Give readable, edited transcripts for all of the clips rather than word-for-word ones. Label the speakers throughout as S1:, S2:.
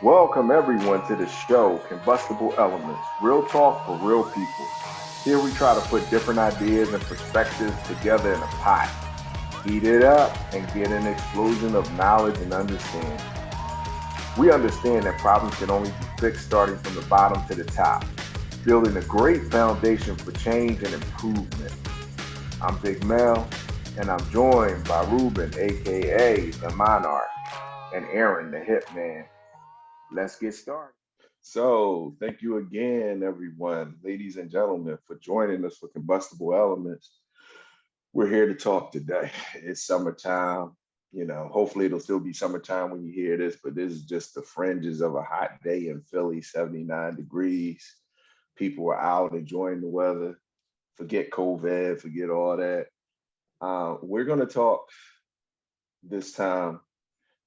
S1: Welcome everyone to the show, Combustible Elements, real talk for real people. Here we try to put different ideas and perspectives together in a pot, heat it up, and get an explosion of knowledge and understanding. We understand that problems can only be fixed starting from the bottom to the top, building a great foundation for change and improvement. I'm Big Mel, and I'm joined by Ruben, aka the Monarch, and Aaron, the Hitman. Let's get started. So, thank you again, everyone, ladies and gentlemen, for joining us for Combustible Elements. We're here to talk today. It's summertime. Hopefully it'll still be summertime when you hear this, but this is just the fringes of a hot day in Philly, 79 degrees. People are out enjoying the weather. Forget COVID, forget all that. We're going to talk this time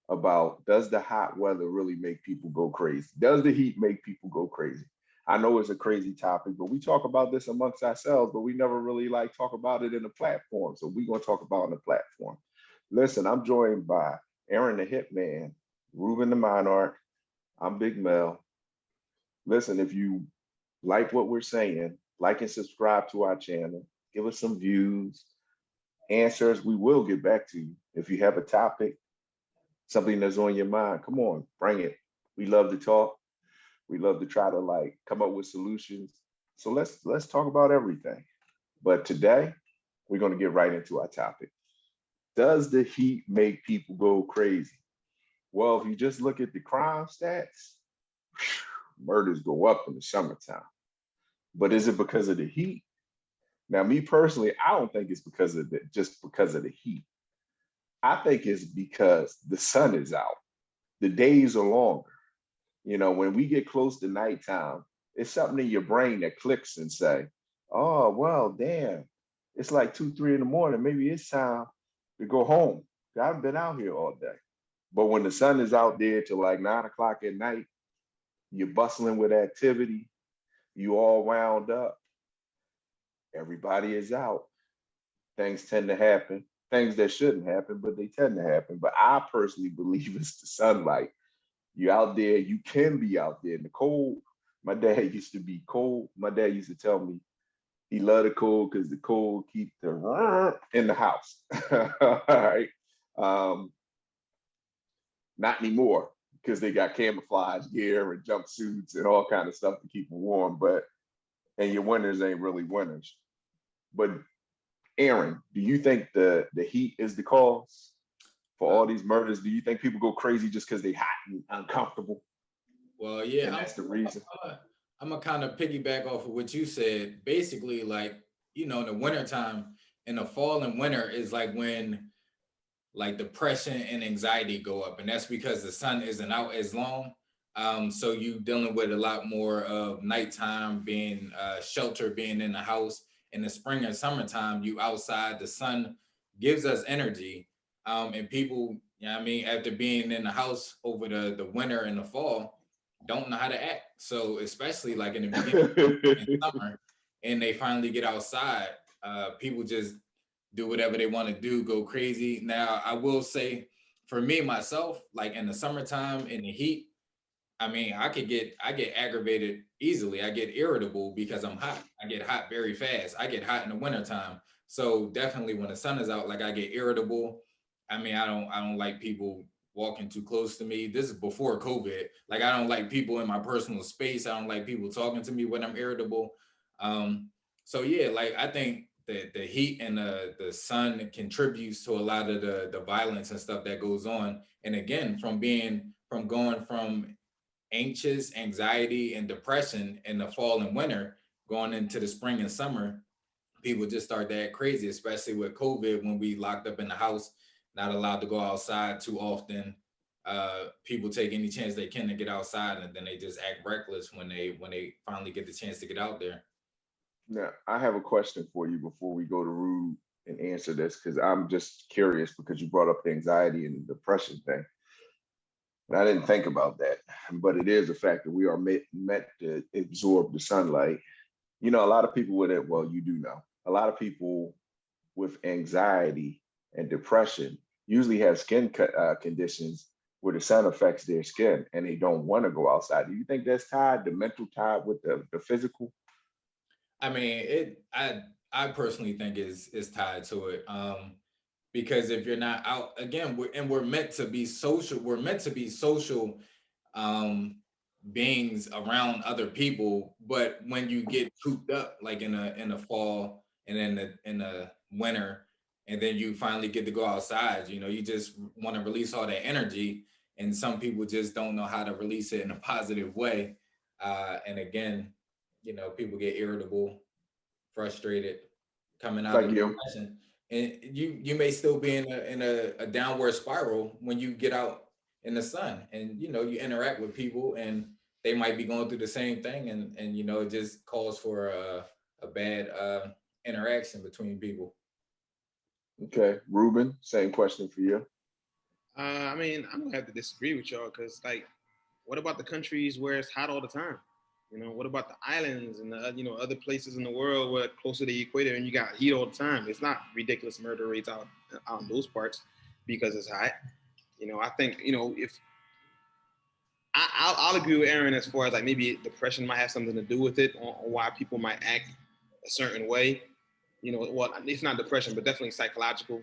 S1: about, does the hot weather really make people go crazy? Does the heat make people go crazy? I know it's a crazy topic, but we talk about this amongst ourselves, but we never really like talk about it in a platform. So we're gonna talk about it in a platform. Listen, I'm joined by Aaron the Hitman, Ruben the Monarch. I'm Big Mel. Listen, if you like what we're saying, like and subscribe to our channel. Give us some views, answers. We will get back to you. If you have a topic, something that's on your mind, come on, bring it. We love to talk. We love to try to come up with solutions. So let's talk about everything. But today we're going to get right into our topic. Does the heat make people go crazy? Well, if you just look at the crime stats, murders go up in the summertime. But is it because of the heat? Now, me personally, I don't think it's just because of the heat. I think it's because the sun is out. The days are longer. When we get close to nighttime, it's something in your brain that clicks and say, oh, well, damn, it's like 2, 3 in the morning. Maybe it's time to go home. I've been out here all day. But when the sun is out there till like 9 o'clock at night, you're bustling with activity, you all wound up, everybody is out. Things tend to happen, things that shouldn't happen, but they tend to happen. But I personally believe it's the sunlight. You out there, you can be out there in the cold. My dad used to be cold. My dad used to tell me he loved the cold because the cold keep the in the house. All right. Um, Not anymore because they got camouflage gear and jumpsuits and all kind of stuff to keep them warm. But and your winters ain't really winters. But Aaron, do you think the heat is the cause for all these murders? Do you think people go crazy just because they hot and uncomfortable?
S2: Well, yeah,
S1: And that's the reason.
S2: I'm gonna kind of piggyback off of what you said. Basically, like in the wintertime, in the fall and winter is like when like depression and anxiety go up, and that's because the sun isn't out as long. So you dealing with a lot more of nighttime, being shelter, being in the house. In the spring and summertime, you outside. The sun gives us energy, and people, I mean, after being in the house over the winter and the fall, don't know how to act. So especially like in the beginning in summer, and they finally get outside, people just do whatever they want to do, go crazy. Now, I will say, for me myself, like in the summertime in the heat, I mean, I get aggravated easily. I get irritable because I'm hot. I get hot very fast. I get hot in the wintertime. So definitely when the sun is out, like I get irritable. I mean, I don't like people walking too close to me. This is before COVID. Like I don't like people in my personal space. I don't like people talking to me when I'm irritable. Um, so yeah, like I think the heat and the sun contributes to a lot of the violence and stuff that goes on. And again, from going from anxious, anxiety, and depression in the fall and winter, going into the spring and summer, people just start to act crazy, especially with COVID when we locked up in the house, not allowed to go outside too often. People take any chance they can to get outside, and then they just act reckless when they finally get the chance to get out there.
S1: Now, I have a question for you before we go to Rude and answer this because I'm just curious because you brought up the anxiety and the depression thing. And I didn't think about that, but it is a fact that we are meant to absorb the sunlight. A lot of people with it, well, you do know, a lot of people with anxiety and depression usually have skin conditions where the sun affects their skin and they don't want to go outside. Do you think that's tied, the mental tied with the physical?
S2: I mean, I personally think is tied to it. Because if you're not out again, we're meant to be social. We're meant to be social um beings around other people. But when you get cooped up, like in the fall and in the winter, and then you finally get to go outside, you just want to release all that energy. And some people just don't know how to release it in a positive way. And again, people get irritable, frustrated, coming out
S1: Like
S2: of
S1: you.
S2: depression, and you may still be in a downward spiral when you get out in the sun, and you interact with people, and they might be going through the same thing, and it just calls for a bad interaction between people.
S1: Okay. Ruben, same question for you.
S3: I mean, I'm gonna have to disagree with y'all because, like, what about the countries where it's hot all the time? What about the islands and the other places in the world where closer to the equator and you got heat all the time? It's not ridiculous murder rates out in those parts because it's hot. I think if I'll agree with Aaron as far as like maybe depression might have something to do with it on why people might act a certain way. Well, it's not depression, but definitely psychological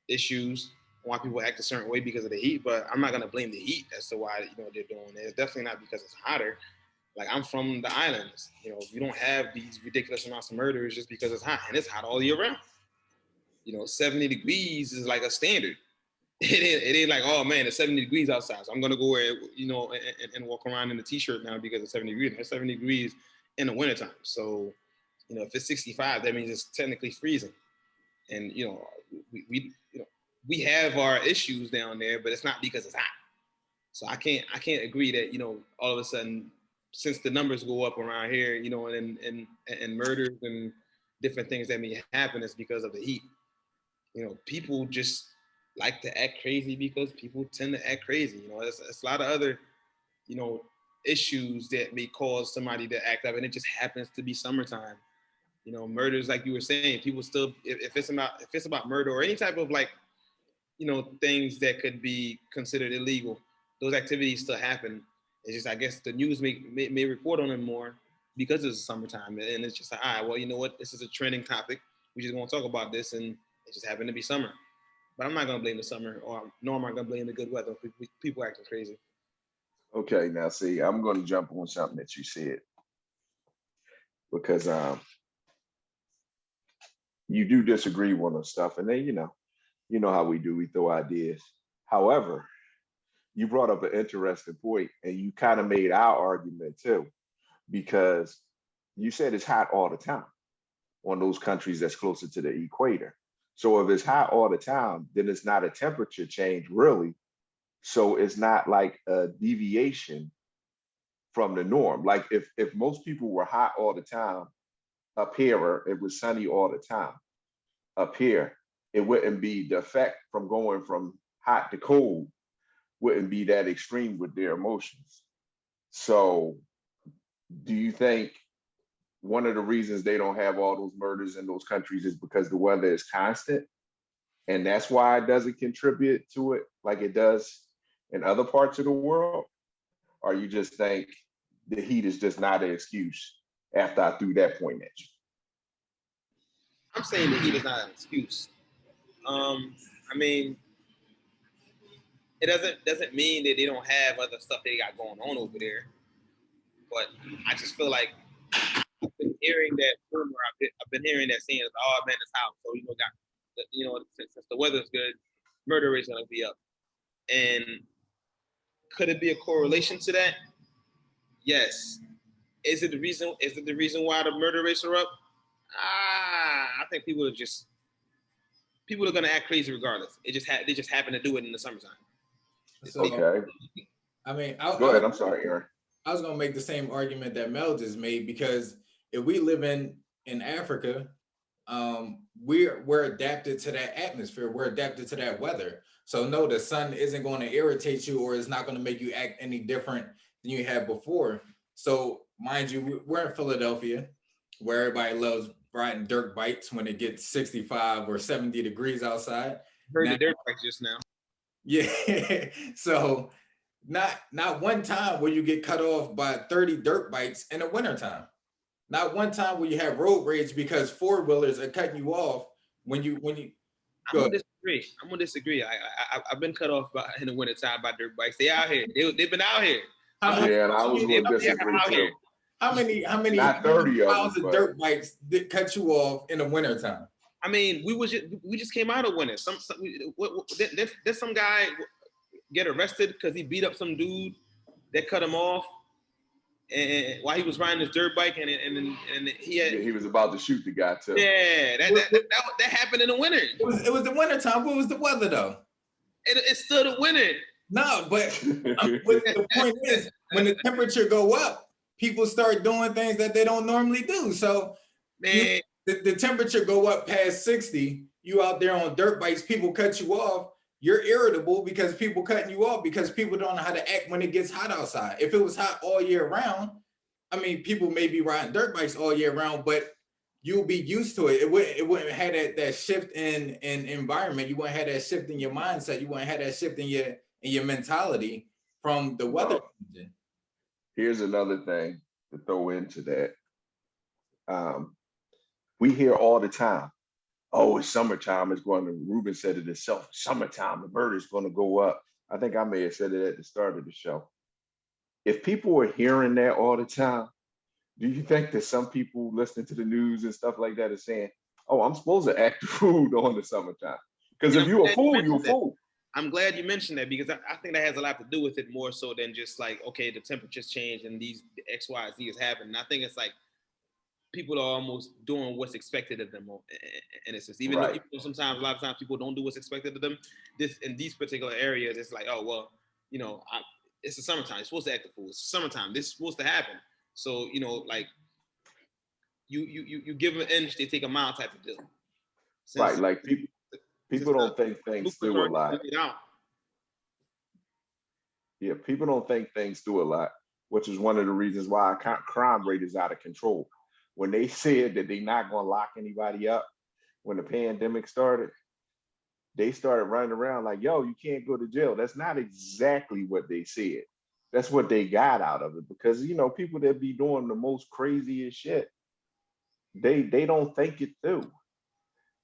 S3: issues why people act a certain way because of the heat. But I'm not gonna blame the heat as to why they're doing it. It's definitely not because it's hotter. Like I'm from the islands. You don't have these ridiculous amounts of murders just because it's hot, and it's hot all year round. 70 degrees is like a standard. It ain't like, oh man, it's 70 degrees outside, so I'm gonna go where and walk around in a t-shirt now because it's 70 degrees. It's 70 degrees in the wintertime. So, if it's 65, that means it's technically freezing. And we have our issues down there, but it's not because it's hot. So I can't agree that all of a sudden, since the numbers go up around here, and murders and different things that may happen is because of the heat. People just like to act crazy because people tend to act crazy. It's a lot of other you know issues that may cause somebody to act up, and it just happens to be summertime. Murders, like you were saying, people still, if it's about murder or any type of like things that could be considered illegal, those activities still happen. It's just, I guess, the news may report on them more because it's summertime, and it's just like, all right, well, you know what, this is a trending topic, we just want to talk about this, and it just happened to be summer. But I'm not gonna blame the summer, or nor am I gonna blame the good weather for people acting crazy.
S1: Okay, now see, I'm going to jump on something that you said because you do disagree with us stuff, and then you know how we do, we throw ideas. However, you brought up an interesting point, and you kind of made our argument too, because you said it's hot all the time on those countries that's closer to the equator. So if it's hot all the time, then it's not a temperature change really. So it's not like a deviation from the norm. Like if most people were hot all the time up here, or it was sunny all the time up here, it wouldn't be the effect from going from hot to cold wouldn't be that extreme with their emotions. So do you think one of the reasons they don't have all those murders in those countries is because the weather is constant? And that's why it doesn't contribute to it like it does in other parts of the world? Or you just think the heat is just not an excuse after I threw that point at you?
S3: I'm saying the heat is not an excuse. I mean, it doesn't mean that they don't have other stuff they got going on over there. But I just feel like I've been hearing that rumor. I've been hearing that saying, "Oh man, it's hot." So since the weather's good, murder rate's gonna be up. And could it be a correlation to that? Yes. Is it the reason why the murder rates are up? I think people are gonna act crazy regardless. They just happen to do it in the summertime.
S2: So
S1: Okay.
S2: I mean,
S1: Go ahead. I'm sorry, Aaron.
S2: I was gonna make the same argument that Mel just made, because if we live in Africa, we're adapted to that atmosphere, we're adapted to that weather. So no, the sun isn't going to irritate you, or it's not going to make you act any different than you had before. So mind you, we're in Philadelphia, where everybody loves riding dirt bikes when it gets 65 or 70 degrees outside.
S3: Heard
S2: Now,
S3: the dirt bike just now.
S2: Yeah. So not one time where you get cut off by 30 dirt bikes in the wintertime. Not one time where you have road rage because four wheelers are cutting you off when you
S3: I'm
S2: go.
S3: gonna disagree. I'm gonna disagree. I've been cut off by, in the wintertime by dirt bikes. They out here. They've been out here.
S2: How,
S3: I'm
S2: how,
S3: gonna,
S1: Yeah, and I
S2: how
S1: was
S2: many,
S1: going
S3: they've
S1: to
S3: been
S1: disagree
S3: out here.
S1: too.
S2: how
S1: Not
S2: many
S1: 30 of
S2: miles
S1: them,
S2: of
S1: but
S2: dirt bikes did cut you off in the wintertime?
S3: I mean, we just came out of winter. Did some guy get arrested because he beat up some dude that cut him off, and while he was riding his dirt bike, and he had
S1: yeah, he was about to shoot the guy too.
S3: yeah that happened in the winter.
S2: It was the wintertime. What was the weather though?
S3: It's still the winter.
S2: No, but the point is, when the temperature go up, people start doing things that they don't normally do. So
S3: Man,
S2: the temperature go up past 60, you out there on dirt bikes, people cut you off, you're irritable because people cutting you off because people don't know how to act when it gets hot outside. If it was hot all year round, I mean, people may be riding dirt bikes all year round, but you'll be used to it. It wouldn't have that shift in environment. You wouldn't have that shift in your mindset. You wouldn't have that shift in your mentality from the weather.
S1: Well, here's another thing to throw into that. Um, we hear all the time, oh, it's summertime. It's going to, Ruben said it himself, summertime, the murder is going to go up. I think I may have said it at the start of the show. If people are hearing that all the time, do you think that some people listening to the news and stuff like that are saying, oh, I'm supposed to act the fool during the summertime? Because if you're a fool, you're a fool.
S3: I'm glad you mentioned that because I think that has a lot to do with it more so than just like, okay, the temperatures change and these X, Y, Z is happening. I think it's like people are almost doing what's expected of them in a sense. Even
S1: Right.
S3: though sometimes, a lot of times people don't do what's expected of them, this in these particular areas, it's like, oh, well, it's the summertime. It's supposed to act the fool. It's summertime. This is supposed to happen. So, like you give them an inch, they take a mile type of deal.
S1: Right. Like people don't think things through a lot. Yeah, people don't think things through a lot, which is one of the reasons why crime rate is out of control. When they said that they're not going to lock anybody up when the pandemic started, they started running around like, yo, you can't go to jail. That's not exactly what they said. That's what they got out of it because, people that be doing the most craziest shit, they don't think it through.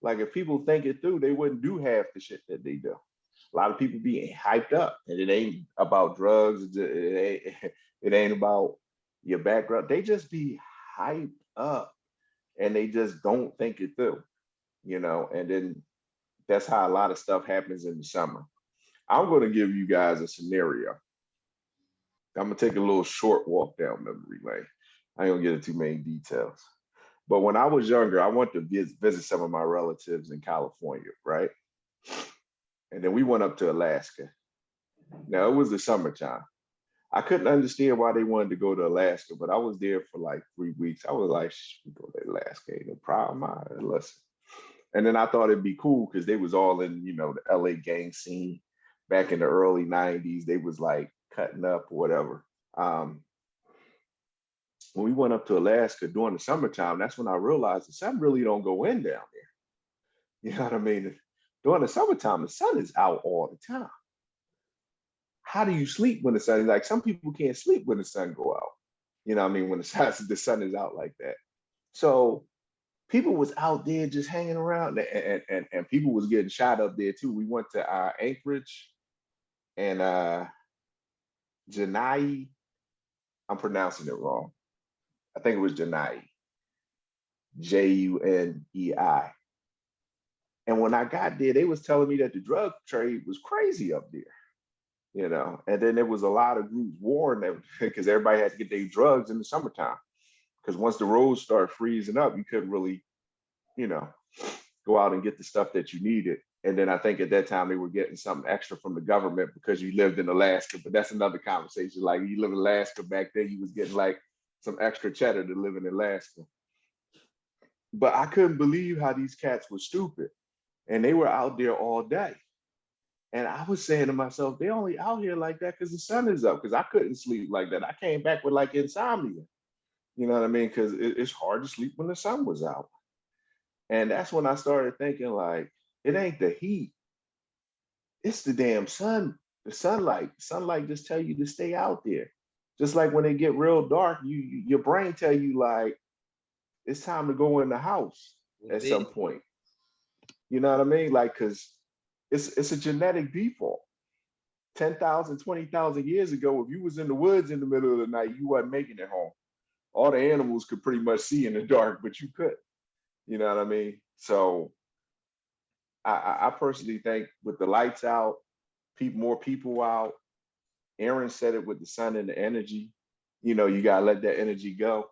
S1: Like if people think it through, they wouldn't do half the shit that they do. A lot of people be hyped up, and it ain't about drugs. It ain't about your background. They just be hyped up, and they just don't think it through, And then that's how a lot of stuff happens in the summer. I'm going to give you guys a scenario. I'm gonna take a little short walk down memory lane. I ain't gonna get into too many details. But when I was younger, I went to visit some of my relatives in California, right? And then we went up to Alaska. Now it was the summertime. I couldn't understand why they wanted to go to Alaska, but I was there for like 3 weeks. I was like, we go to Alaska, ain't no problem. Listen. And then I thought it'd be cool because they was all in, the LA gang scene back in the early 90s. They was like cutting up or whatever. When we went up to Alaska during the summertime, that's when I realized the sun really don't go in down there. You know what I mean? During the summertime, the sun is out all the time. How do you sleep when the sun is like some people can't sleep when the sun go out? You know what I mean? When the sun is out like that. So people was out there just hanging around and people was getting shot up there too. We went to Anchorage and Janai. I'm pronouncing it wrong. I think it was Janai. Junei. And when I got there, they was telling me that the drug trade was crazy up there. And then there was a lot of groups warring them because everybody had to get their drugs in the summertime. Because once the roads start freezing up, you couldn't really, go out and get the stuff that you needed. And then I think at that time they were getting something extra from the government because you lived in Alaska. But that's another conversation. Like you live in Alaska back then, you was getting like some extra cheddar to live in Alaska. But I couldn't believe how these cats were stupid. And they were out there all day. And I was saying to myself, they only out here like that because the sun is up, because I couldn't sleep like that. I came back with like insomnia. You know what I mean? Because it's hard to sleep when the sun was out. And that's when I started thinking like, it ain't the heat. It's the damn sun, the sunlight. Sunlight just tell you to stay out there. Just like when it get real dark, your brain tell you like it's time to go in the house at some point. You know what I mean? Like, cause it's a genetic default. 10,000, 20,000 years ago, if you was in the woods in the middle of the night, you wasn't making it home. All the animals could pretty much see in the dark, but you couldn't. You know what I mean? So I personally think with the lights out, more people out. Aaron said it with the sun and the energy. You know, you gotta let that energy go.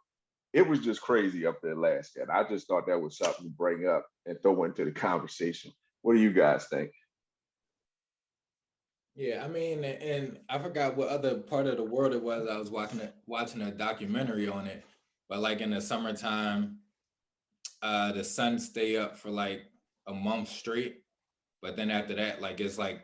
S1: It was just crazy up there last year. And I just thought that was something to bring up and throw into the conversation. What do you guys think?
S2: Yeah, I mean, and I forgot what other part of the world it was. I was watching a documentary on it, but like in the summertime, the sun stay up for like a month straight, but then after that, like it's like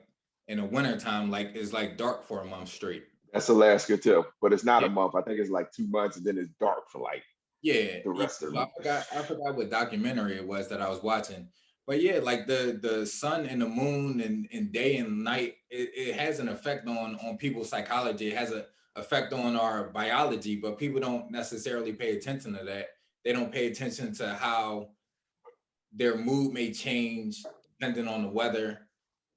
S2: in the wintertime, like it's like dark for a month straight.
S1: That's Alaska too, but it's not
S2: Yeah,
S1: a month. I think it's like 2 months, and then it's dark for like
S2: yeah,
S1: the
S2: yeah.
S1: rest of
S2: So
S1: them.
S2: I forgot what documentary it was that I was watching. But yeah, like the sun and the moon and day and night, it has an effect on people's psychology. It has a effect on our biology, but people don't necessarily pay attention to that. They don't pay attention to how their mood may change depending on the weather.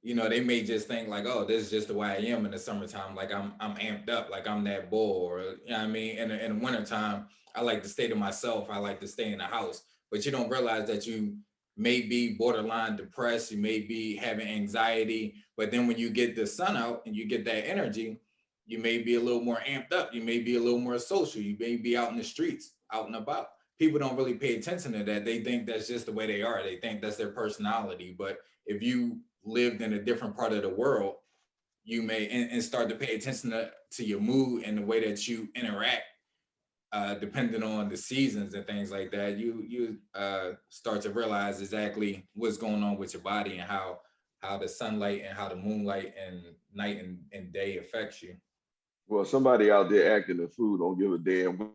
S2: You know, they may just think like, oh, this is just the way I am in the summertime. Like I'm amped up, like I'm that bull, or you know what I mean. In the wintertime, I like to stay to myself. I like to stay in the house. But you don't realize that you may be borderline depressed, you may be having anxiety. But then when you get the sun out and you get that energy, you may be a little more amped up. You may be a little more social. You may be out in the streets, out and about. People don't really pay attention to that. They think that's just the way they are. They think that's their personality. But if you lived in a different part of the world, you may and start to pay attention to your mood and the way that you interact, depending on the seasons and things like that. You start to realize exactly what's going on with your body and how the sunlight and how the moonlight and night and day affects you.
S1: Well, somebody out there acting the fool don't give a damn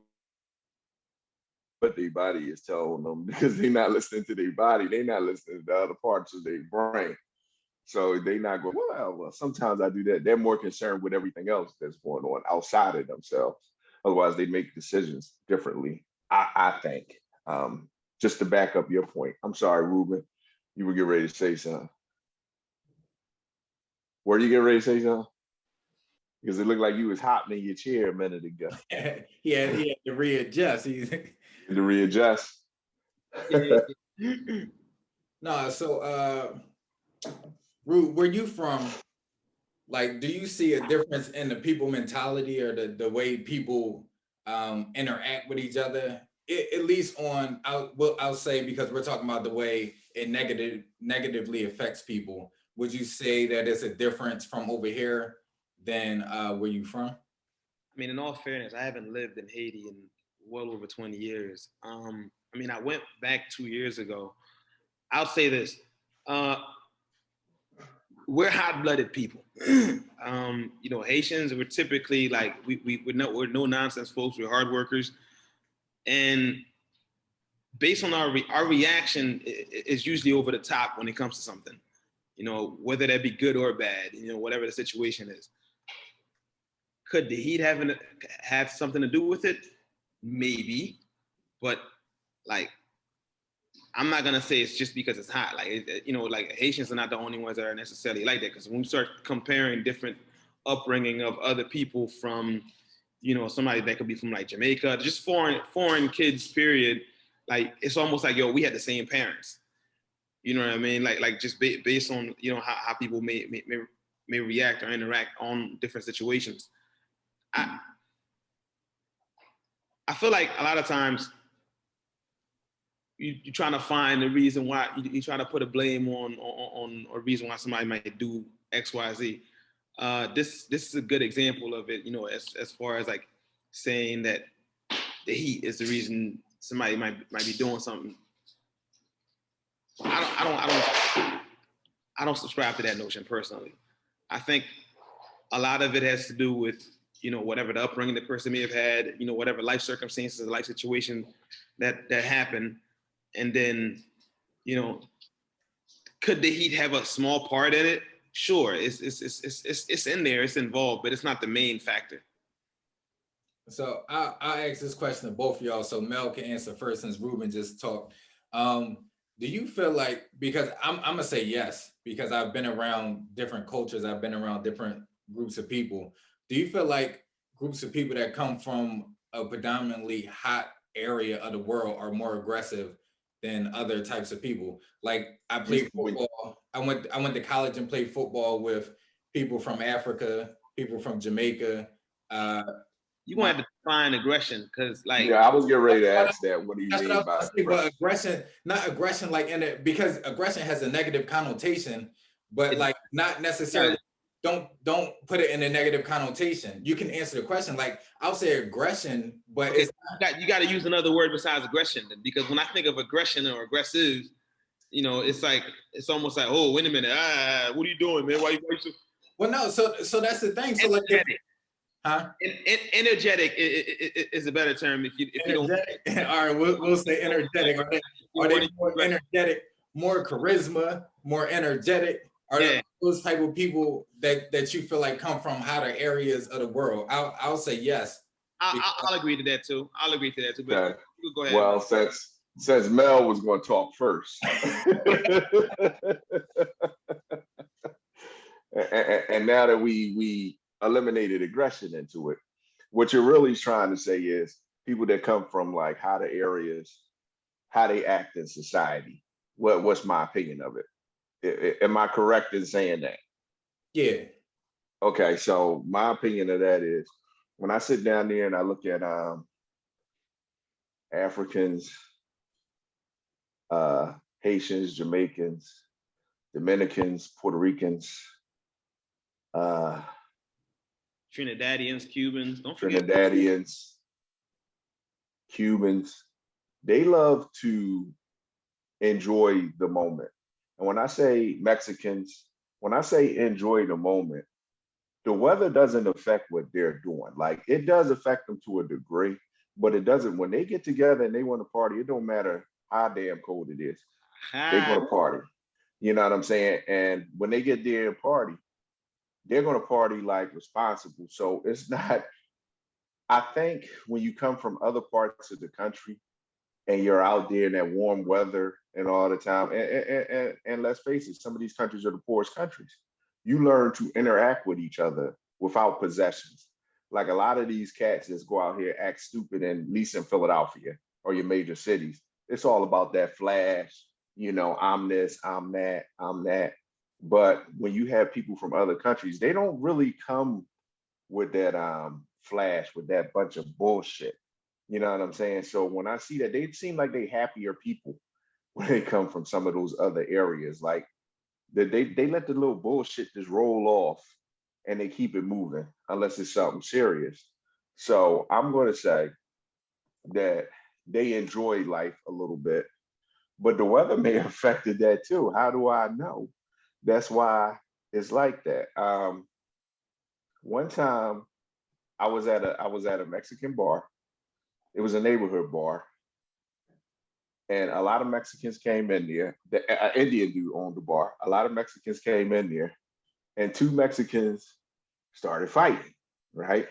S1: what their body is telling them because they're not listening to their body. They're not listening to the other parts of their brain. So they not going, well, sometimes I do that. They're more concerned with everything else that's going on outside of themselves. Otherwise, they make decisions differently, I think. Just to back up your point. I'm sorry, Ruben. You were getting ready to say something. Were you getting ready to say something? Because it looked like you was hopping in your chair a minute ago.
S2: He had to readjust.
S1: To readjust.
S2: Yeah. No, so Ru, where you from? Like, do you see a difference in the people mentality or the way people interact with each other? At least I'll say because we're talking about the way it negatively affects people. Would you say that it's a difference from over here than where you from?
S3: I mean, in all fairness, I haven't lived in Haiti in well over 20 years. I mean, I went back 2 years ago. I'll say this. Uh, we're hot-blooded people. Haitians, we're typically like, we're no nonsense folks. We're hard workers. And based on our reaction is usually over the top when it comes to something, whether that be good or bad, whatever the situation is. Could the heat have something to do with it? Maybe, but like I'm not gonna say it's just because it's hot. Like Haitians are not the only ones that are necessarily like that. Because when we start comparing different upbringing of other people from, somebody that could be from like Jamaica, just foreign kids, period. Like it's almost like we had the same parents. You know what I mean? Like just based on how people may react or interact on different situations. I feel like a lot of times you're trying to find the reason why you try to put a blame on a reason why somebody might do X, Y, Z. This is a good example of it. As far as like saying that the heat is the reason somebody might be doing something. I don't subscribe to that notion personally. I think a lot of it has to do with whatever the upbringing the person may have had, whatever life circumstances, life situation that happened. And then, could the heat have a small part in it? sure, it's in there, it's involved, but it's not the main factor.
S2: So I'll ask this question to both of y'all, so Mel can answer first since Ruben just talked. Do you feel like, because I'm gonna say yes, because I've been around different cultures, I've been around different groups of people. Do you feel like groups of people that come from a predominantly hot area of the world are more aggressive than other types of people? Like I played football. I went to college and played football with people from Africa, people from Jamaica.
S3: You're gonna have to define aggression, because like,
S1: yeah, I was getting ready to ask that. What do you
S2: That's what I
S1: mean
S2: was
S1: by
S2: gonna say, but aggression, not aggression like in it, because aggression has a negative connotation, but like not necessarily, don't put it in a negative connotation. You can answer the question. Like I'll say aggression, but
S3: okay,
S2: it's
S3: you got to use another word besides aggression, because when I think of aggression or aggressive, you know, it's like, it's almost like, oh, wait a minute, what are you doing, man? Why you so?
S2: well, no, so that's the thing. So like, huh?
S3: Energetic is a better term if you don't.
S2: All right, we'll say energetic. Are they more energetic, more charisma, more energetic? Are those type of people that you feel like come from hotter areas of the world? I'll say yes.
S3: I'll agree to that too. I'll agree to that too. But
S1: okay.
S3: Go ahead.
S1: Well, since Mel was going to talk first, and now that we eliminated aggression into it, what you're really trying to say is people that come from like hotter areas, how they act in society. What's my opinion of it? Am I correct in saying that?
S2: Yeah.
S1: Okay, so my opinion of that is when I sit down there and I look at Africans, Haitians, Jamaicans, Dominicans, Puerto Ricans,
S3: Trinidadians, Cubans, don't forget
S1: Trinidadians, Cubans, they love to enjoy the moment. And when I say Mexicans, when I say enjoy the moment, the weather doesn't affect what they're doing. Like it does affect them to a degree, but it doesn't. When they get together and they want to party, it don't matter how damn cold it is. They're going to party. You know what I'm saying? And when they get there and party, they're going to party like responsible. So it's not, I think when you come from other parts of the country and you're out there in that warm weather and all the time, and let's face it, some of these countries are the poorest countries. You learn to interact with each other without possessions. Like a lot of these cats that go out here act stupid, and at least in Philadelphia or your major cities, it's all about that flash. You know, I'm this, I'm that, I'm that. But when you have people from other countries, they don't really come with that flash, with that bunch of bullshit. You know what I'm saying? So when I see that, they seem like they happier people when they come from some of those other areas. Like they let the little bullshit just roll off and they keep it moving unless it's something serious. So I'm going to say that they enjoy life a little bit, but the weather may have affected that too. How do I know? That's why it's like that. One time I was at a Mexican bar. It was a neighborhood bar, and a lot of Mexicans came in there. The Indian dude owned the bar. A lot of Mexicans came in there, and two Mexicans started fighting, right?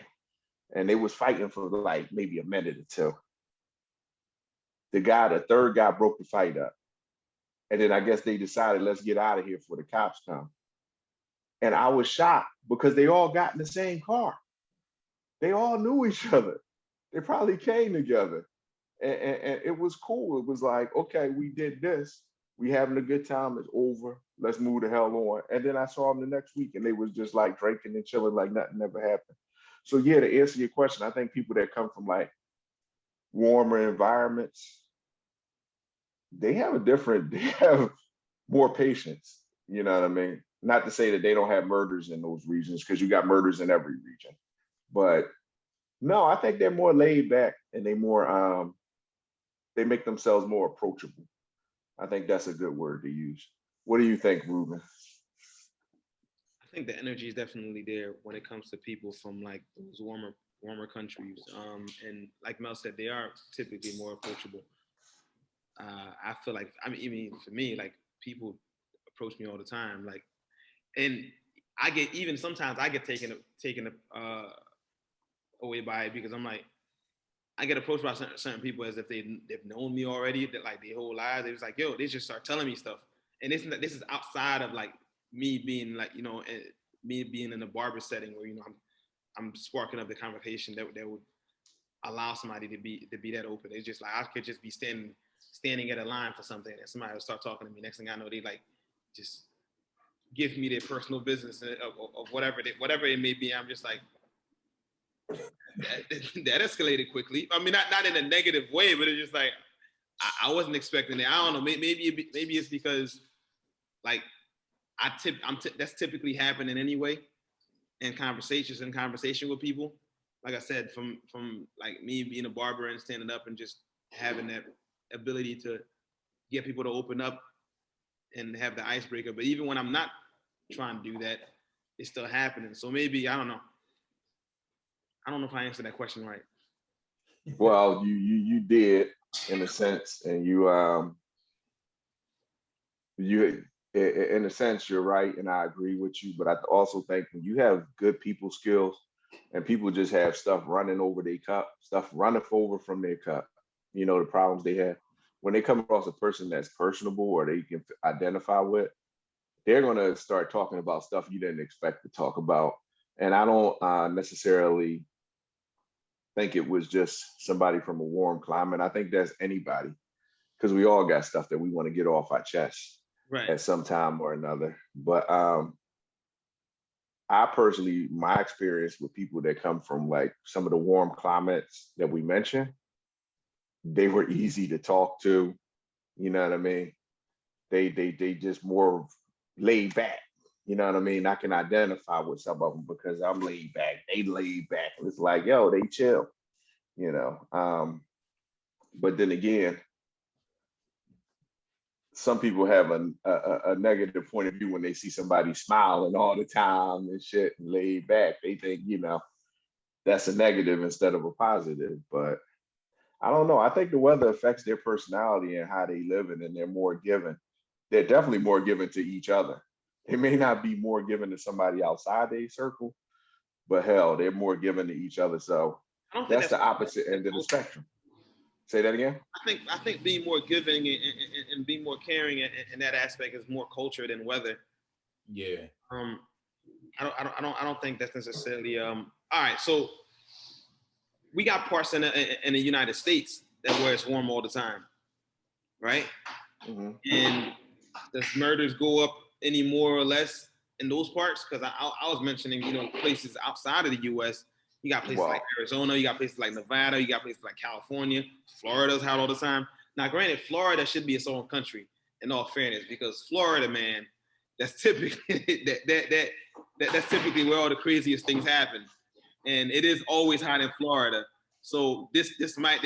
S1: And they was fighting for like maybe a minute or two. The third guy broke the fight up. And then I guess they decided, let's get out of here before the cops come. And I was shocked because they all got in the same car. They all knew each other. They probably came together. And it was cool. It was like, okay, we did this. We having a good time. It's over. Let's move the hell on. And then I saw them the next week and they was just like drinking and chilling like nothing ever happened. So yeah, to answer your question, I think people that come from like warmer environments, they have more patience. You know what I mean? Not to say that they don't have murders in those regions, because you got murders in every region. But no, I think they're more laid back and they make themselves more approachable. I think that's a good word to use. What do you think, Ruben?
S3: I think the energy is definitely there when it comes to people from like those warmer countries. And like Mel said, they are typically more approachable. I feel like, I mean, even for me, like people approach me all the time. Like And sometimes I get taken away by it because I'm like, I get approached by certain people as if they've known me already, that like their whole lives. They was like, yo, they just start telling me stuff. And this is outside of like me being like, me being in a barber setting where, I'm sparking up the conversation that would allow somebody to be that open. It's just like I could just be standing at a line for something and somebody will start talking to me. Next thing I know, they like just give me their personal business of whatever it may be. I'm just like, that escalated quickly. I mean, not in a negative way, but it's just like I wasn't expecting it. I don't know. Maybe it's because like that's typically happening anyway in conversation with people. Like I said, from like me being a barber and standing up and just having that ability to get people to open up and have the icebreaker. But even when I'm not trying to do that, it's still happening. So maybe I don't know. I don't know if I answered that question right.
S1: Well, you did in a sense, and you in a sense you're right, and I agree with you. But I also think when you have good people skills, and people just have stuff running over their cup, stuff running over from their cup, the problems they have. When they come across a person that's personable or they can identify with, they're going to start talking about stuff you didn't expect to talk about. And I don't necessarily think it was just somebody from a warm climate. I think that's anybody, because we all got stuff that we want to get off our chest at some time or another. But I personally, my experience with people that come from like some of the warm climates that we mentioned, they were easy to talk to. You know what I mean? They just more laid back. You know what I mean? I can identify with some of them because I'm laid back. They laid back. It's like, yo, they chill. But then again, some people have a negative point of view when they see somebody smiling all the time and shit and laid back. They think, that's a negative instead of a positive. But I don't know. I think the weather affects their personality and how they live in, and they're more given. They're definitely more given to each other. They may not be more given to somebody outside their circle, but hell, they're more given to each other. So that's the opposite end of the spectrum. Say that again.
S3: I think being more giving and being more caring in that aspect is more culture than weather.
S2: Yeah.
S3: I don't think that's necessarily. All right, so we got parts in the United States where it's warm all the time, right?
S1: Mm-hmm.
S3: And does murders go up any more or less in those parts? Because I was mentioning, places outside of the U.S. You got places like Arizona, you got places like Nevada, you got places like California, Florida's hot all the time. Now, granted, Florida should be its own country, in all fairness, because Florida, man, that's typically that's typically where all the craziest things happen, and it is always hot in Florida. So this might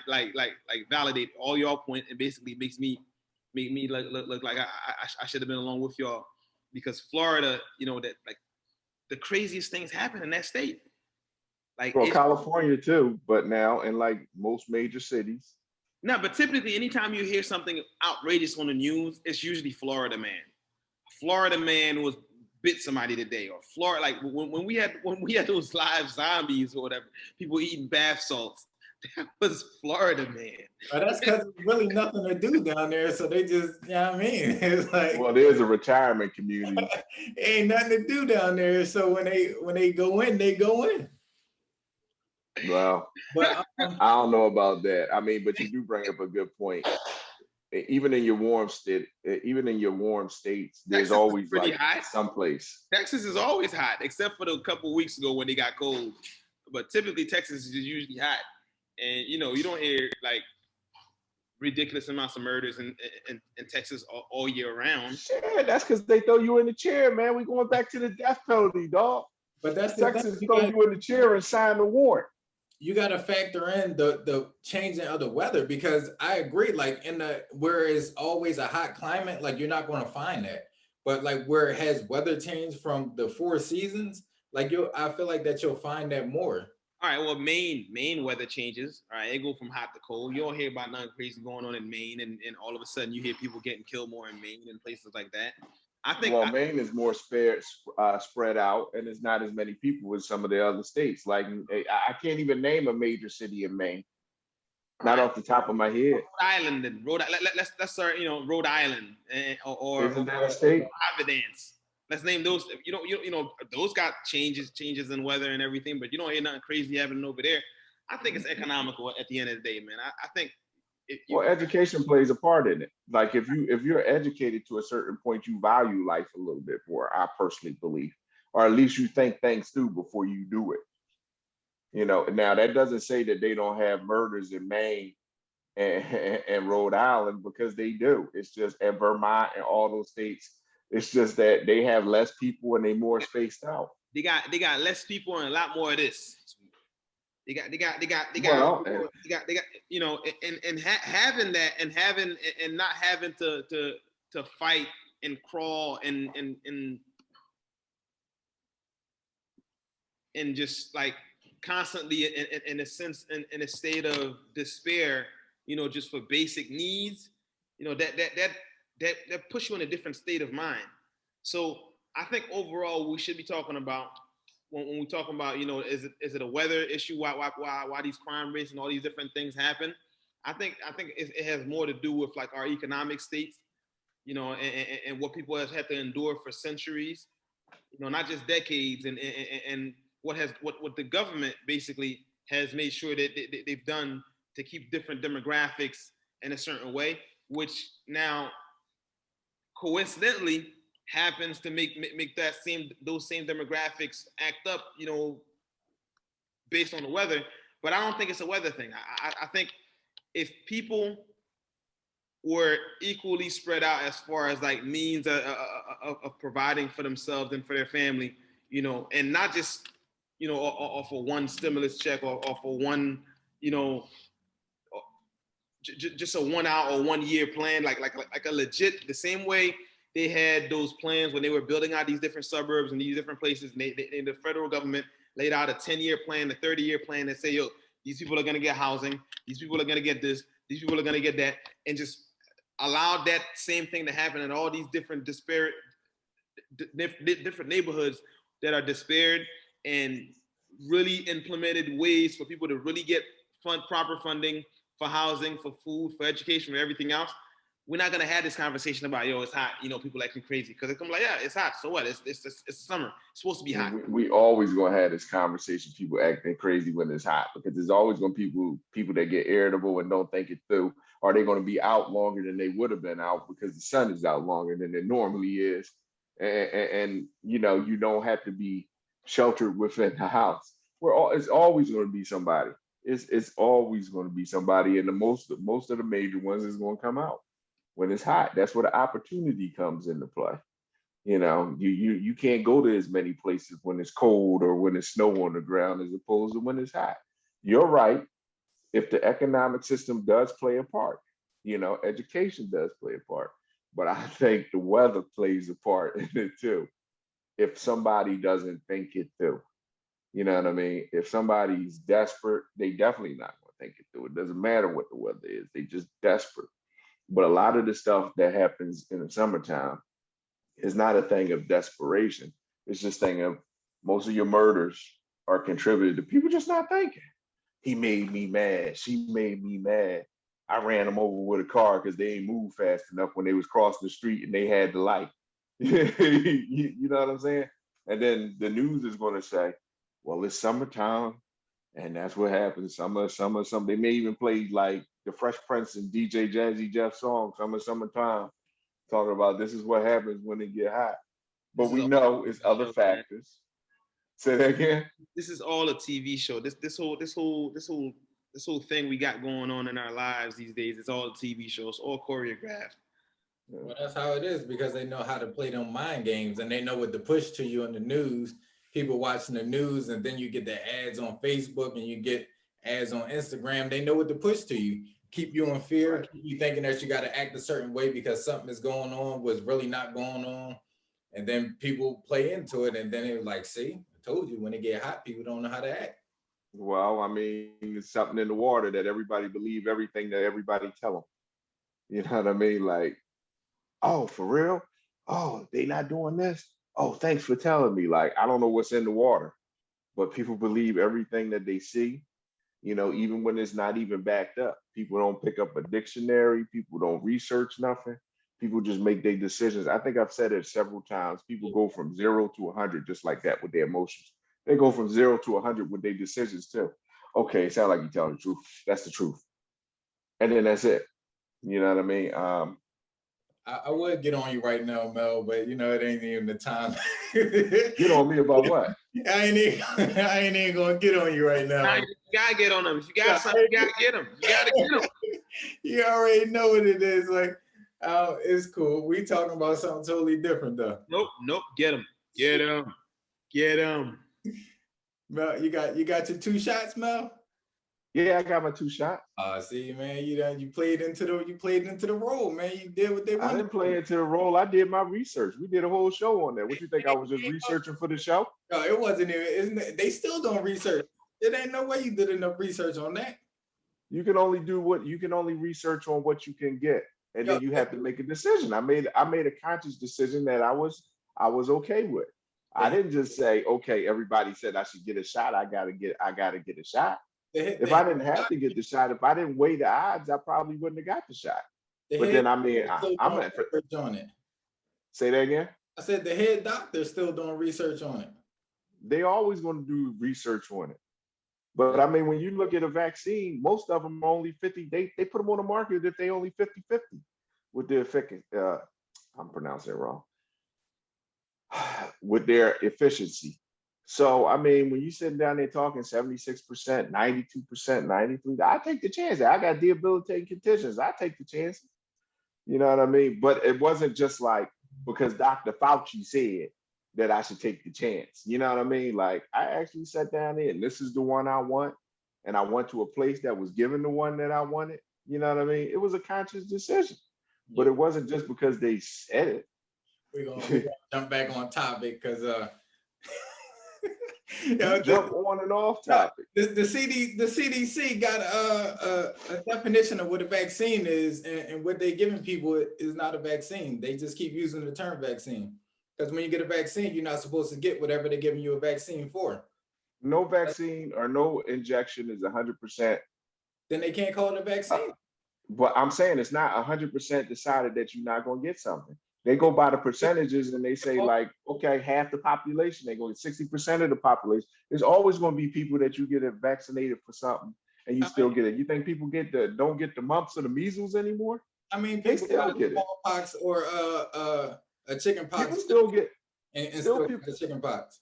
S3: like validate all y'all point and basically make me look like I should have been along with y'all, because Florida, that like the craziest things happen in that state. Like
S1: California too, but now in like most major cities.
S3: No, but typically anytime you hear something outrageous on the news, it's usually Florida man. Florida man was bit somebody today, or Florida, like when we had those live zombies or whatever, people eating bath salts. That was Florida man.
S2: But that's because there's really nothing to do down there, so they just, you know what I mean? It's like,
S1: well, there's a retirement community.
S2: Ain't nothing to do down there, so when they go in, they go in.
S1: Well, but I don't know about that. I mean, but you do bring up a good point. Even in your warm states, there's Texas always like hot. Someplace.
S3: Texas is always hot, except for the couple of weeks ago when they got cold. But typically, Texas is usually hot, and you don't hear like ridiculous amounts of murders in Texas all year round.
S1: Shit, that's because they throw you in the chair, man. We going back to the death penalty, dog.
S2: But that's
S1: Texas throw you in the chair and sign the warrant.
S2: You got to factor in the changing of the weather, because I agree, like where it's always a hot climate, like you're not going to find that. But like where it has weather change from the 4 seasons, like I feel like that you'll find that more.
S3: All right, well, Maine weather changes. All right, it go from hot to cold. You don't hear about nothing crazy going on in Maine, and all of a sudden you hear people getting killed more in Maine and places like that. I think
S1: Well, Maine is more spread out, and it's not as many people as some of the other states. Like I can't even name a major city in Maine,
S3: all
S1: not
S3: right,
S1: off the top of my head.
S3: Rhode Island and let's start, you know, Rhode Island
S1: Isn't that a
S3: or
S1: state?
S3: Providence. Let's name those. You know those got changes in weather and everything, but you don't hear nothing crazy happening over there. I think it's economical at the end of the day, man. I think if you
S1: Well, education plays a part in it. Like if you're educated to a certain point, you value life a little bit more. I personally believe, or at least you think things through before you do it. You know, now that doesn't say that they don't have murders in Maine and Rhode Island, because they do. It's just at Vermont and all those states. It's just that they have less people and they more spaced out.
S3: they got less people and a lot more of this.
S1: Well,
S3: They got you know, having that and having and not having to fight and crawl and just like constantly in a sense in a state of despair, you know, just for basic needs, you know, that puts you in a different state of mind. So I think overall we should be talking about when we talk about, you know, is it a weather issue? Why these crime rates and all these different things happen? I think it has more to do with like our economic states, you know, and what people have had to endure for centuries, you know, not just decades, and what the government basically has made sure that they've done to keep different demographics in a certain way, which now coincidentally happens to make those same demographics act up, you know, based on the weather. But I don't think it's a weather thing. I think if people were equally spread out as far as like means of providing for themselves and for their family, you know, and not just, you know, off of one stimulus check or for one, you know, just a 1 hour or 1 year plan, like a legit, the same way they had those plans when they were building out these different suburbs and these different places, and the federal government laid out a 10-year plan, a 30-year plan that say, yo, these people are going to get housing, these people are going to get this, these people are going to get that, and just allowed that same thing to happen in all these different disparate, different neighborhoods that are disparate, and really implemented ways for people to really get proper funding for housing, for food, for education, for everything else. We're not gonna have this conversation about, yo, it's hot, you know, people acting crazy, because it's gonna be like, yeah, it's hot. So what? It's summer. It's supposed to be hot.
S1: We always gonna have this conversation. People acting crazy when it's hot, because there's always gonna be people that get irritable and don't think it through. Are they going to be out longer than they would have been out because the sun is out longer than it normally is? And you know, you don't have to be sheltered within the house. It's always going to be somebody. It's always going to be somebody, and the most of the major ones is going to come out when it's hot. That's where the opportunity comes into play. You know, you can't go to as many places when it's cold or when it's snow on the ground as opposed to when it's hot. You're right. If the economic system does play a part, you know, education does play a part, but I think the weather plays a part in it too. If somebody doesn't think it through, you know what I mean? If somebody's desperate, they definitely not going to think it through. It doesn't matter what the weather is; they just desperate. But a lot of the stuff that happens in the summertime is not a thing of desperation. It's just a thing of most of your murders are contributed to people just not thinking. He made me mad. She made me mad. I ran them over with a car because they ain't moved fast enough when they was crossing the street and they had the light. You know what I'm saying? And then the news is going to say, well, it's summertime, and that's what happens. Summer. They may even play like the Fresh Prince and DJ Jazzy Jeff song, Summertime, talking about this is what happens when it get hot. But
S3: This is
S1: we
S3: all
S1: know it's other
S3: show, man.
S1: factors. Say that again.
S3: This is all a TV show. This whole thing we got going on in our lives these days, it's all a TV show. It's all choreographed.
S2: Well, that's how it is, because they know how to play them mind games, and they know what to push to you in the news. People watching the news, and then you get the ads on Facebook and you get ads on Instagram. They know what to push to you, keep you in fear,
S1: Right.
S2: keep you thinking that you got to act a certain way because something is going on was really not going on. And then people play into it, and then it was like, see, I told you, when it get hot, people don't know how to act.
S1: Well, I mean, it's something in the water that everybody believe everything that everybody tell them. You know what I mean? Like, oh, for real? oh, they not doing this. Oh, thanks for telling me. Like, I don't know what's in the water, but people believe everything that they see, even when it's not even backed up. People don't pick up a dictionary, people don't research nothing. People just make their decisions. I think I've said it several times. People go from 0 to 100 just like that with their emotions. They go from 0 to 100 with their decisions too. Okay, it sounds like you telling the truth. That's the truth. And then that's it. You know what I mean?
S2: I would get on you right now, Mel, but it ain't even the time.
S1: Get on me about what?
S2: I ain't even gonna get on you right now.
S3: Nah, you gotta get on them. If you got something, you gotta get them. You gotta get them.
S2: You already know what it is. Like, it's cool. We talking about something totally different, though.
S3: Nope. Get them. Get them. Get them.
S2: Mel, you got your 2 shots, Mel?
S1: Yeah, I got my 2 shots.
S2: See, man, you played into the role, man. You did what they wanted.
S1: I didn't play into the role. I did my research. We did a whole show on that. What you think? I was just researching for the show?
S2: No, it wasn't even. Isn't it? They still don't research. It ain't no way you did enough research on that.
S1: You can only research on what you can get, and then you have to make a decision. I made a conscious decision that I was okay with. I didn't just say, okay, everybody said I should get a shot. I gotta get a shot. If I didn't have to get the shot, if I didn't weigh the odds, I probably wouldn't have got the shot. But then I'm at
S2: research on it.
S1: Say that again.
S2: I said the head doctor's still doing research on it.
S1: They always going to do research on it. But I mean, when you look at a vaccine, most of them are only 50. They put them on the market if they only 50-50 with their I'm pronouncing it wrong. With their efficiency. So, I mean, when you're sitting down there talking 76%, 92%, 93%, I take the chance. I got debilitating conditions. I take the chances. You know what I mean? But it wasn't just like because Dr. Fauci said that I should take the chance. You know what I mean? Like, I actually sat down there and this is the one I want. And I went to a place that was given the one that I wanted. You know what I mean? It was a conscious decision. Yeah. But it wasn't just because they said it.
S2: We're gonna jump back on topic because
S1: jump on and off topic.
S2: The CDC got a definition of what a vaccine is, and what they're giving people is not a vaccine. They just keep using the term vaccine because when you get a vaccine, you're not supposed to get whatever they're giving you a vaccine for.
S1: No vaccine or no injection is 100%.
S2: Then they can't call it a vaccine.
S1: But I'm saying it's not 100% decided that you're not going to get something. They go by the percentages and they say like, okay, half the population, they go 60% of the population. There's always going to be people that you get vaccinated for something and you still get it. You think people don't get the mumps or the measles anymore?
S2: I mean, they still get smallpox or a chicken pox.
S1: People still get
S2: the chicken pox.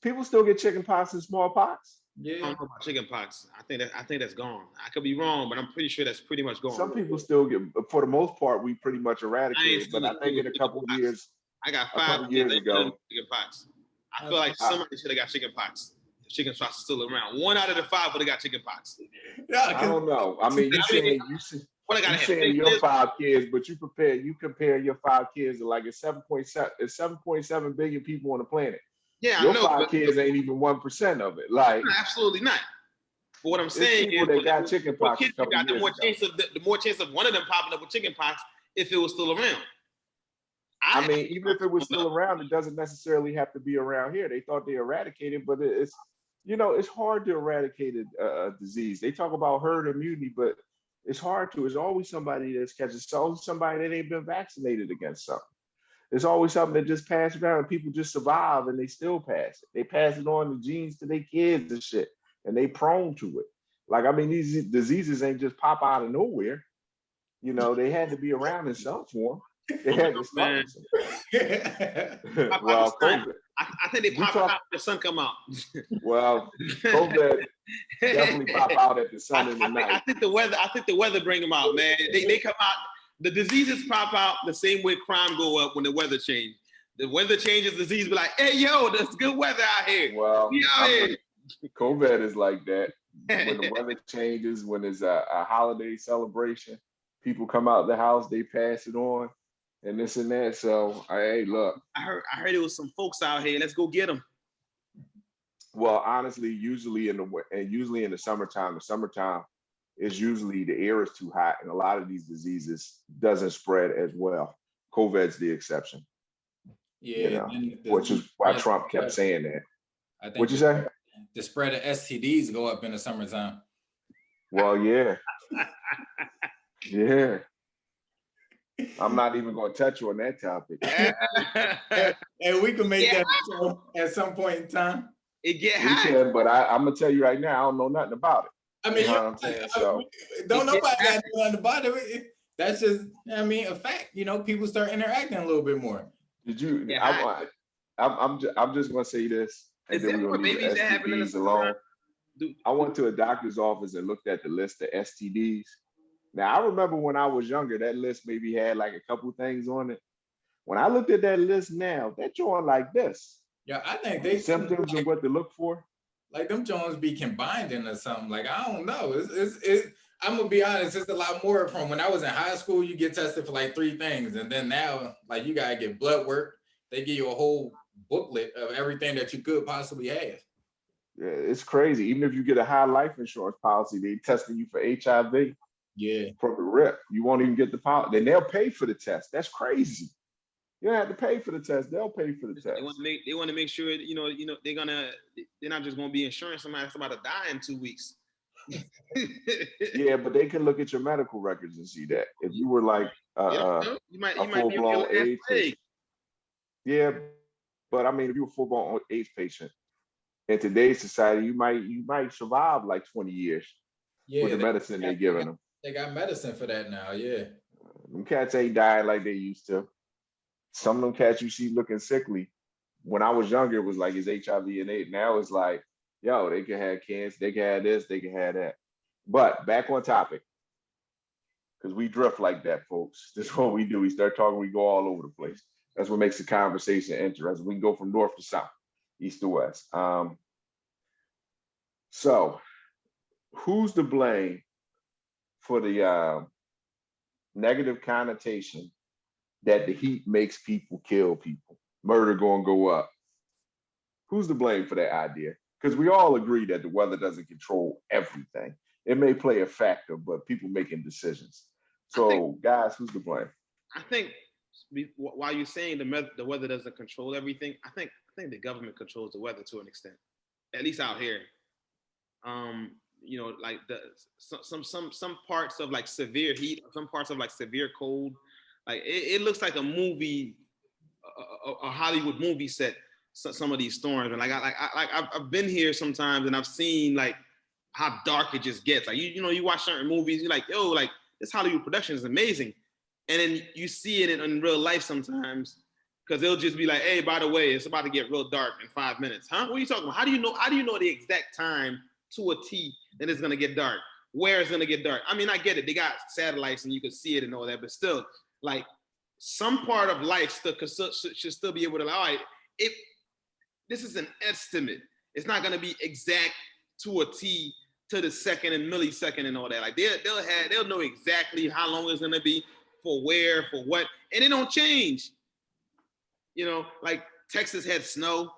S1: People still get chicken pox and smallpox.
S3: Yeah, I don't know about chicken pox. I think that's gone. I could be wrong, but I'm pretty sure that's pretty much gone.
S1: Some people still get, for the most part, we pretty much eradicated. But I think in a couple of years,
S3: I got 5
S1: years ago,
S3: chicken pox. I feel like somebody should have got chicken pox. If chicken pox is still around, 1 out of the 5 would have got chicken pox.
S1: I don't know. I mean, you saying your 5 kids, but you compare your 5 kids to like it's 7.7 billion people on the planet.
S3: Yeah,
S1: your
S3: I know,
S1: 5 kids ain't even 1% of it. Like,
S3: absolutely not. But what I'm saying is,
S1: they got chicken pox.
S3: Kids you got the more chance of one of them popping up with chicken pox if it was still around.
S1: I mean, even if it was still around, it doesn't necessarily have to be around here. They thought they eradicated, but it's hard to eradicate a disease. They talk about herd immunity, but it's hard to. There's always somebody that's catching. It's always somebody that ain't been vaccinated against something. There's always something that just passed around and people just survive and they still pass it. They pass it on the genes to their kids and shit, and they prone to it. Like, I mean, these diseases ain't just pop out of nowhere. You know, they had to be around in some form. They had to start. Well, COVID.
S3: I think they pop out when the sun come out.
S1: Well, COVID definitely pop out at the sun in the night.
S3: I think the weather bring them out, man. They come out. The diseases pop out the same way crime go up when the weather changes. The weather changes, disease be like, hey, yo, there's good weather out here.
S1: Well, COVID is like that. When the weather changes, when there's a holiday celebration, people come out the house, they pass it on, and this and that. So, hey, look.
S3: I heard there was some folks out here. Let's go get them.
S1: Well, honestly, usually in the summertime, is usually the air is too hot, and a lot of these diseases doesn't spread as well. COVID's the exception.
S2: Yeah,
S1: Which is why Trump kept saying that.
S2: I think
S1: What'd you say?
S2: The spread of STDs go up in the summertime.
S1: Well, yeah. Yeah. I'm not even going to touch on that topic.
S2: And we can make that show at some point in time.
S3: It get
S1: we
S3: hot.
S1: can, but I'm going to tell you right now, I don't know nothing about it.
S2: I mean,
S1: you know what I'm saying? So
S2: don't nobody got to know nothing about it. That's just, I mean, a fact. People start interacting a little bit more.
S1: Did you? I'm just going to say this, and
S3: Is
S1: then
S3: there
S1: we're
S3: more
S1: going to leave
S3: babies that happen in the
S1: STDs
S3: summertime?
S1: alone. I went to a doctor's office and looked at the list of STDs. Now, I remember when I was younger, that list maybe had like a couple things on it. When I looked at that list now, they're drawing like this.
S2: Yeah, I think they
S1: symptoms and what to look for.
S2: Like them Jones be combined into something. Like, I don't know. It's I'm gonna be honest, it's a lot more from when I was in high school. You get tested for like 3 things, and then now, like, you gotta get blood work. They give you a whole booklet of everything that you could possibly have.
S1: Yeah, it's crazy. Even if you get a high life insurance policy, they testing you for HIV.
S2: Yeah.
S1: From the rip, you won't even get the policy. Then they'll pay for the test. That's crazy. You don't have to pay for the test. They'll pay for the test.
S3: They want to make sure they're not just going to be insuring somebody that's about to die in 2 weeks.
S1: Yeah, but they can look at your medical records and see that if you were like
S3: you might be
S1: full-blown AIDS patient. Yeah, but I mean, if you're a full-blown AIDS patient in today's society, you might survive like 20 years with the medicine they're giving them.
S2: They got medicine for that now. Yeah,
S1: them cats ain't dying like they used to. Some of them cats you see looking sickly. When I was younger, it was like it's HIV and AIDS. Now it's like, yo, they can have cancer, they can have this, they can have that. But back on topic, because we drift like that, folks. This is what we do. We start talking, we go all over the place. That's what makes the conversation interesting. We can go from north to south, east to west. So who's to blame for the negative connotation that the heat makes people kill people, murder gonna go up? Who's to blame for that idea? Because we all agree that the weather doesn't control everything. It may play a factor, but people making decisions. So guys, who's to blame?
S3: I think while you're saying the weather doesn't control everything, I think the government controls the weather to an extent, at least out here. Like some parts of like severe heat, some parts of like severe cold. Like it looks like a movie, a Hollywood movie set. Some of these storms, and like I've been here sometimes, and I've seen like how dark it just gets. Like you watch certain movies, you're like, yo, like this Hollywood production is amazing, and then you see it in real life sometimes, because they'll just be like, hey, by the way, it's about to get real dark in 5 minutes. Huh? What are you talking about? How do you know the exact time to a T that it's gonna get dark? Where it's gonna get dark? I mean, I get it. They got satellites and you can see it and all that, but still, like some part of life should still be able to. All right, this is an estimate. It's not gonna be exact to a T to the second and millisecond and all that. Like they'll know exactly how long it's gonna be, for where, for what, and it don't change. Like Texas had snow.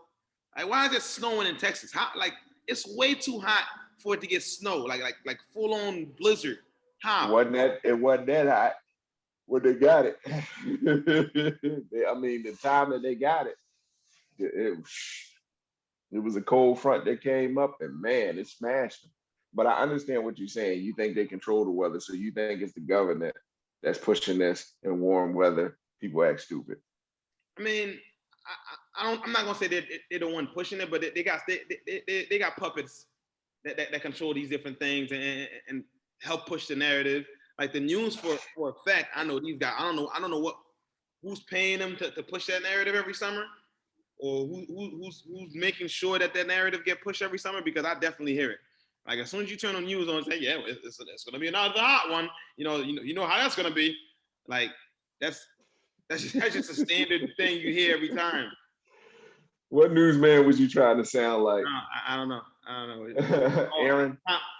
S3: Like, why is it snowing in Texas? How, like, it's way too hot for it to get snow, like full on blizzard. How?
S1: It wasn't that hot when they got it. I mean, the time that they got it, it was a cold front that came up, and man, it smashed them. But I understand what you're saying. You think they control the weather, so you think it's the government that's pushing this in warm weather. People act stupid.
S3: I mean, I'm not gonna say that they're the one pushing it, but they got puppets that control these different things and help push the narrative. Like the news, for a fact, I know these guys. I don't know who's paying them to push that narrative every summer, or who's making sure that narrative get pushed every summer, because I definitely hear it. Like as soon as you turn on news on and say, yeah, it's gonna be another hot one. You know how that's gonna be. Like that's just a standard thing you hear every time.
S1: What newsman was you trying to sound like?
S3: I don't know.
S1: Aaron?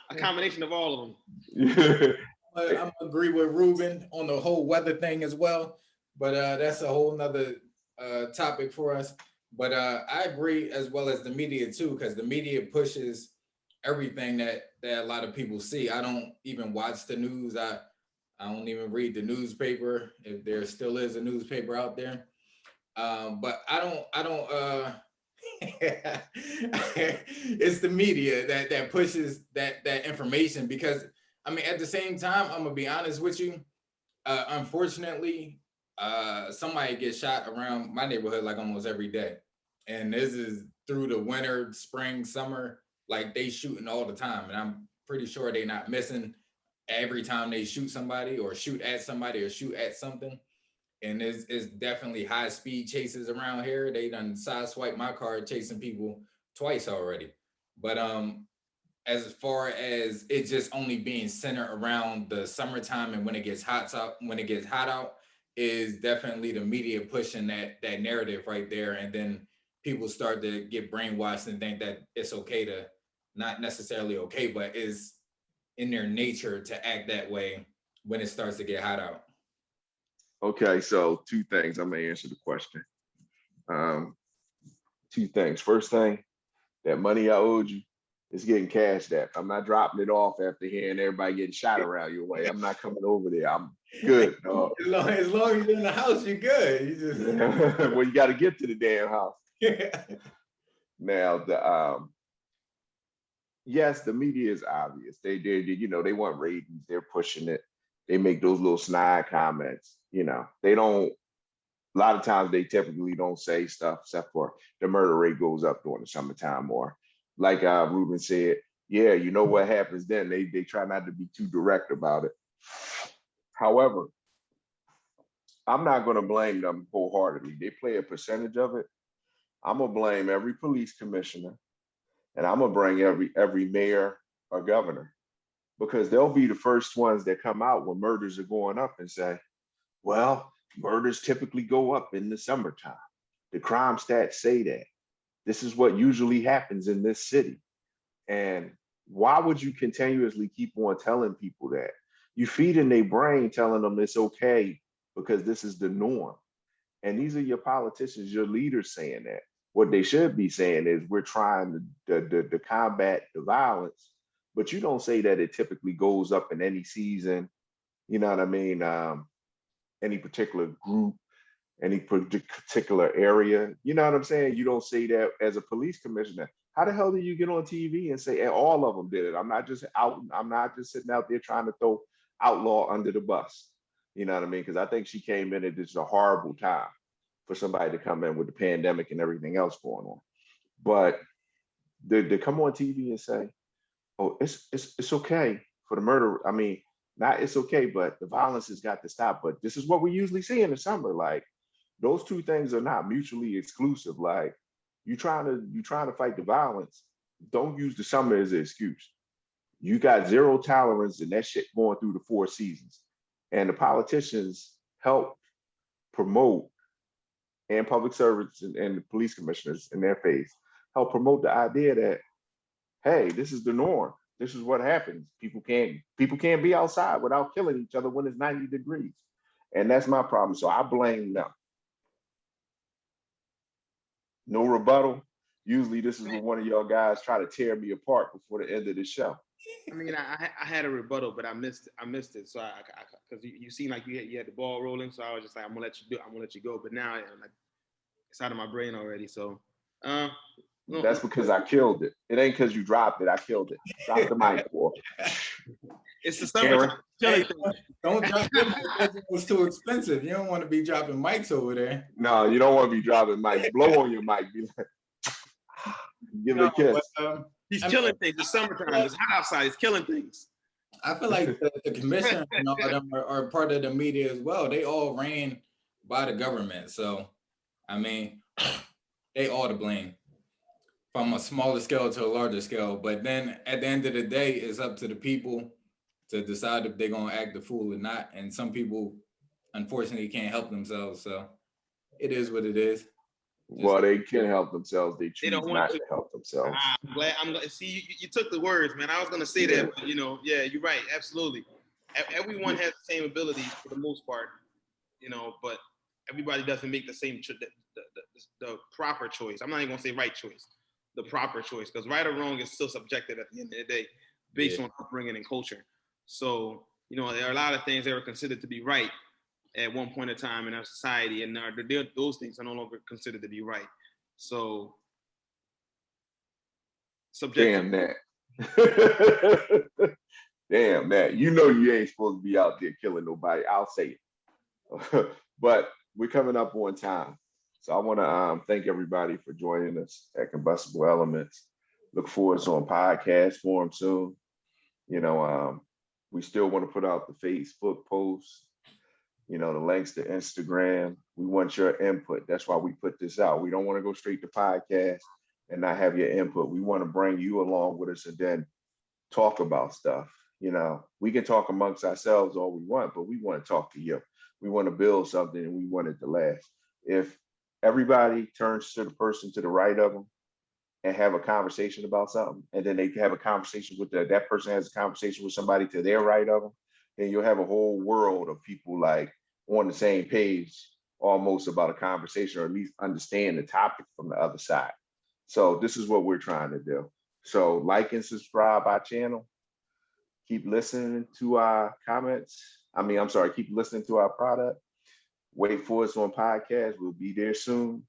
S3: A combination of all of them.
S2: I'm gonna agree with Ruben on the whole weather thing as well, but that's a whole nother topic for us. But I agree, as well as the media too, because the media pushes everything that a lot of people see. I don't even watch the news. I don't even read the newspaper if there still is a newspaper out there. But I don't it's the media that pushes that information because I mean at the same time I'm gonna be honest with you. Unfortunately, somebody gets shot around my neighborhood like almost every day, and this is through the winter, spring, summer. Like they shooting all the time, and I'm pretty sure they not missing every time they shoot somebody or shoot at somebody or shoot at something. And it's definitely high speed chases around here. They done sideswipe my car chasing people twice already. But as far as it just only being centered around the summertime and when it gets hot out is definitely the media pushing that narrative right there, and then people start to get brainwashed and think that it's okay to not necessarily okay, but is in their nature to act that way when it starts to get hot out.
S1: Okay, so two things. I'm gonna answer the question. Um, Two things. First thing, that money I owed you is getting cashed at. I'm not dropping it off after hearing everybody getting shot around your way. I'm not coming over there. I'm good, dog.
S2: As long as you're in the house, you're good. You just
S1: Well, you got to get to the damn house. Now, yes, the media is obvious. They want ratings. They're pushing it. They make those little snide comments. They don't. A lot of times they typically don't say stuff except for the murder rate goes up during the summertime, or like Ruben said, yeah, you know what happens then. They try not to be too direct about it. However, I'm not going to blame them wholeheartedly. They play a percentage of it. I'm gonna blame every police commissioner, and I'm gonna bring every mayor or governor, because they'll be the first ones that come out when murders are going up and say, well, murders typically go up in the summertime. The crime stats say that. This is what usually happens in this city. And why would you continuously keep on telling people that? You feed in their brain telling them it's okay because this is the norm. And these are your politicians, your leaders saying that. What they should be saying is we're trying to combat the violence, but you don't say that it typically goes up in any season. You know what I mean? Any particular group, any particular area. You know what I'm saying? You don't say that as a police commissioner. How the hell do you get on TV and say all of them did it? I'm not just out. I'm not just sitting out there trying to throw outlaw under the bus. You know what I mean? Because I think she came in at just a horrible time for somebody to come in with the pandemic and everything else going on. But to come on TV and say, "Oh, it's okay for the murder." I mean, not it's okay, but the violence has got to stop. But this is what we usually see in the summer. Like those two things are not mutually exclusive. Like you trying to fight the violence. Don't use the summer as an excuse. You got zero tolerance and that shit going through the four seasons. And the politicians help promote, and public servants and the police commissioners in their face help promote the idea that, hey, this is the norm. This is what happens. People can't be outside without killing each other when it's 90 degrees. And that's my problem. So I blame them. No rebuttal. Usually this is when one of y'all guys try to tear me apart before the end of the show.
S3: I mean, I had a rebuttal, but I missed it. So because you seem like you had the ball rolling, so I was just like, I'm gonna let you go. But now I'm like, it's out of my brain already. So,
S1: That's because I killed it. It ain't because you dropped it. I killed it. Drop the mic, boy.
S3: It's the summer.
S2: Hey, don't drop it because it was too expensive. You don't want to be dropping mics over there.
S1: No, you don't want to be dropping mics. Blow on your mic. Be like, give it a kiss.
S3: But, he's killing things. It's summertime. It's hot outside. He's killing things.
S2: I feel like the commissioner and all of them are part of the media as well. They all ran by the government. So, I mean, they all to blame from a smaller scale to a larger scale. But then at the end of the day, it's up to the people to decide if they're going to act the fool or not. And some people, unfortunately, can't help themselves. So it is what it is.
S1: Well, they can help themselves. They choose not to help themselves.
S3: I'm glad. See, you took the words, man. I was gonna say that, but yeah, you're right. Absolutely. Everyone has the same abilities for the most part, but everybody doesn't make the same the proper choice. I'm not even gonna say right choice, the proper choice, because right or wrong is still subjective at the end of the day, based on upbringing and culture. So you know, there are a lot of things that were considered to be right at one point in time in our society, and those things are no longer considered to be right. So, subjective.
S1: Damn that. Damn that. You know you ain't supposed to be out there killing nobody. I'll say it. But we're coming up on time. So I want to thank everybody for joining us at Combustible Elements. Look forward to on podcast form soon. You know, we still want to put out the Facebook posts, you know, the links to Instagram. We want your input. That's why we put this out. We don't want to go straight to podcast and not have your input. We want to bring you along with us and then talk about stuff. You know, we can talk amongst ourselves all we want, but we want to talk to you. We want to build something and we want it to last. If everybody turns to the person to the right of them and have a conversation about something, and then they have a conversation with that person has a conversation with somebody to their right of them, then you'll have a whole world of people like on the same page almost about a conversation, or at least understand the topic from the other side. So this is what we're trying to do. So like and subscribe our channel. Keep listening to our comments. I'm sorry, keep listening to our product. Wait for us on podcast. We'll be there soon.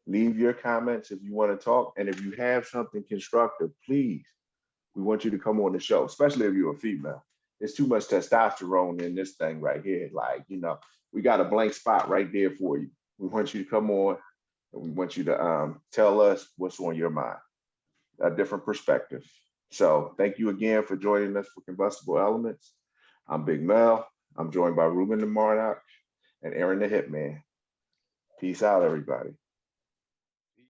S1: Leave your comments if you want to talk. And if you have something constructive, please, we want you to come on the show, especially if you're a female. There's too much testosterone in this thing right here. Like, you know, we got a blank spot right there for you. We want you to come on and we want you to tell us what's on your mind, a different perspective. So thank you again for joining us for Combustible Elements. I'm Big Mel. I'm joined by Ruben the Monarch and Aaron the Hitman. Peace out, everybody.